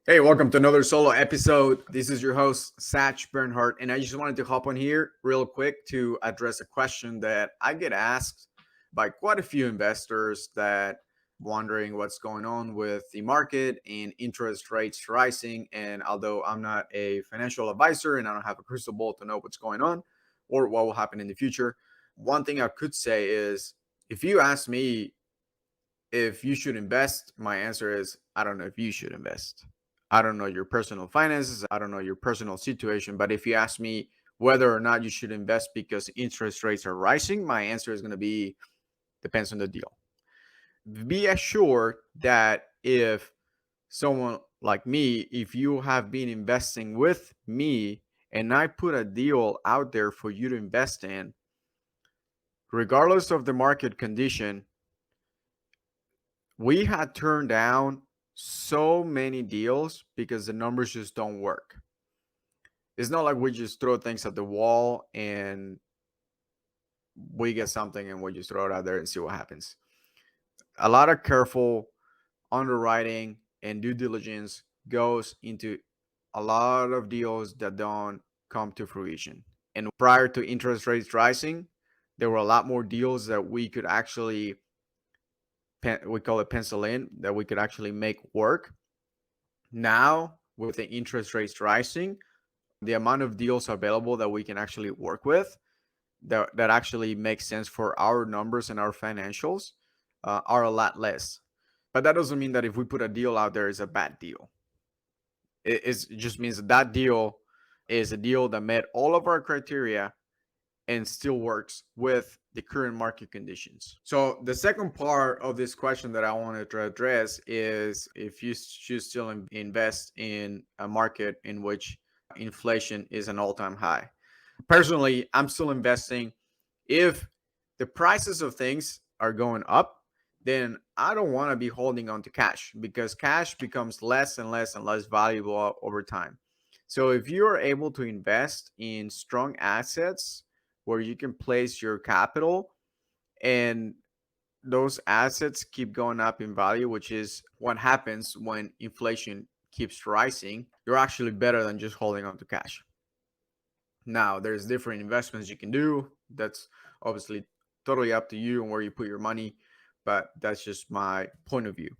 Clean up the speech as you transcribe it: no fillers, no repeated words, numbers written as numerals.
Hey, welcome to another solo episode. This is your host, Satch Bernhardt, and I just wanted to hop on here real quick to address a question that I get asked by quite a few investors that wondering what's going on with the market and interest rates rising. And although I'm not a financial advisor and I don't have a crystal ball to know what's going on or what will happen in the future, one thing I could say is if you ask me if you should invest, my answer is I don't know if you should invest. I don't know your personal finances. I don't know your personal situation. But if you ask me whether or not you should invest because interest rates are rising, my answer is going to be depends on the deal. Be assured that if someone like me, if you have been investing with me and I put a deal out there for you to invest in, regardless of the market condition, we had turned down so many deals because the numbers just don't work. It's not like we just throw things at the wall and we get something and we just throw it out there and see what happens. A lot of careful underwriting and due diligence goes into a lot of deals that don't come to fruition. And prior to interest rates rising, there were a lot more deals that we could actually, we call it pencil in, that we could actually make work. Now, with the interest rates rising, the amount of deals available that we can actually work with that actually makes sense for our numbers and our financials are a lot less. But that doesn't mean that if we put a deal out there, it's a bad deal. It just means that deal is a deal that met all of our criteria and still works with the current market conditions. So the second part of this question that I wanted to address is if you should still invest in a market in which inflation is an all-time high. Personally, I'm still investing. If the prices of things are going up, then I don't want to be holding on to cash because cash becomes less and less and less valuable over time. So if you're able to invest in strong assets where you can place your capital and those assets keep going up in value, which is what happens when inflation keeps rising, you're actually better than just holding on to cash. Now, there's different investments you can do. That's obviously totally up to you and where you put your money, but that's just my point of view.